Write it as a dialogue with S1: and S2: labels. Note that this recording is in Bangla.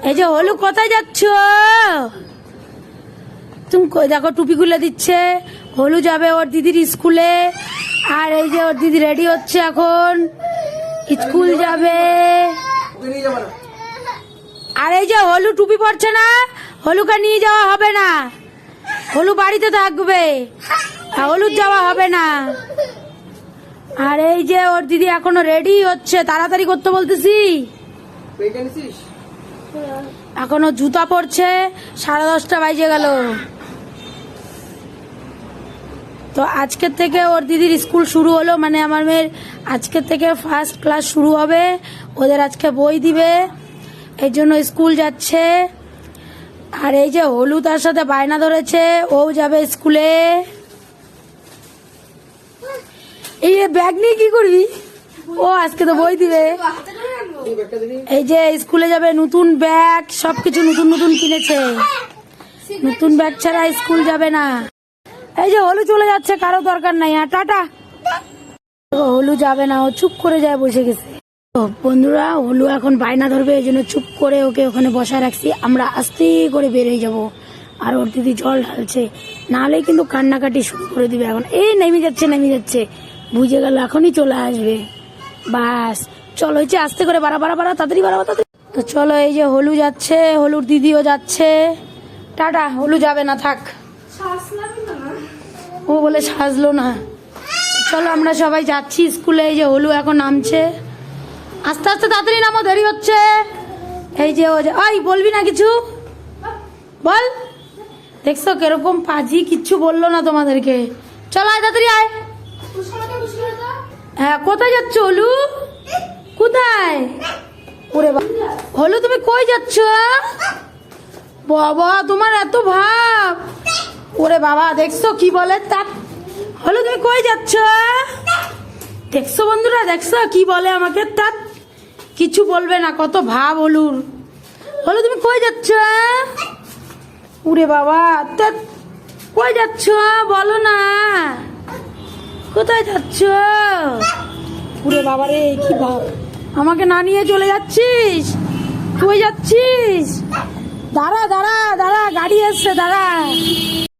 S1: এই যে হলু কোথায় যাচ্ছ? তুমি দেখো টুপি খুলে দিচ্ছে। হলু যাবে ওর দিদির স্কুলে, আর এই যে ওর দিদি রেডি হচ্ছে এখন স্কুল যাবে। আর এই যে হলু টুপি পরছে না, হলুকে নিয়ে যাওয়া হবে না, হলু বাড়িতে থাকবে, হলুদ যাওয়া হবে না। আর এই যে ওর দিদি এখনো রেডি হচ্ছে, তাড়াতাড়ি করতে বলতেছি। এখনো জুতা পরছে, 10:30 বাজে গেল। তো আজকের থেকে ওর দিদির স্কুল শুরু হলো, মানে আমার মেয়ের আজকের থেকে ফার্স্ট ক্লাস শুরু হবে। ওদের আজকে বই দিবে, এই জন্য স্কুল যাচ্ছে। আর এই যে হলু তার সাথে বায়না ধরেছে, ও যাবে স্কুলে। এই ব্যাগ নিয়ে কি করবি? ও আজকে তো বই দিবে। এই যে স্কুলে যাবে, নতুন ব্যাগ, সবকিছু নতুন নতুন কিনেছে। নতুন ব্যাগ ছাড়া স্কুল যাবে না। এই যে হলু চলে যাচ্ছে, কারো দরকার নাই। আর টাটা। হলু যাবে না, ও চুপ করে যায়, বসে গেছে। তো বন্ধুরা, হলু এখন বায়না ধরবে, এই জন্য চুপ করে ওকে ওখানে বসায় রাখছি। আমরা আস্তে করে বেরিয়ে যাব। আর ওর দিদি জল ঢালছে, নাহলে কিন্তু কান্নাকাটি শুরু করে দিবে। এখন এই নেমে যাচ্ছে, বুঝে গেল এখনই চলে আসবে। বাস চলো, হয়েছে আস্তে করে বাড়া, তাড়াতাড়ি বাড়াবো, তাড়াতাড়ি। তো চলো, এই যে হলু যাচ্ছে, হলুর দিদিও যাচ্ছে। টাটা। হলু যাবে না, থাক। ও বলে সাজলো না। চলো আমরা সবাই যাচ্ছি স্কুলে। এই যে হলু এখন নামছে, আস্তে আস্তে, তাড়াতাড়ি নামো, দেরি হচ্ছে। এই যে ও যে, ওই বলবি না কিছু? বল। দেখছো কিরকম পাজি, কিচ্ছু বললো না তোমাদেরকে। চলো আয়, তাড়াতাড়ি আয়। হ্যাঁ, কোথায় যাচ্ছ হলু? কোথায়? ওরে হলু, তুমি কই যাচ্ছ? বাবা, তোমার এত ভাব। ওরে বাবা, দেখছো কি বলে তা। হলু, তুমি কই যাচ্ছ? দেখছো বন্ধুরা, দেখছো কি বলে আমাকে? তার কিছু বলবে না, কত ভাব হলুর। হলু, তুমি কই যাচ্ছ? ওরে বাবা, তা কই যাচ্ছ বলো না, কোথায় যাচ্ছ? ওরে বাবা রে, কি ভাব। আমাকে না নিয়ে চলে যাচ্ছিস? কই যাচ্ছিস? দাঁড়া, গাড়ি এসছে, দাঁড়া।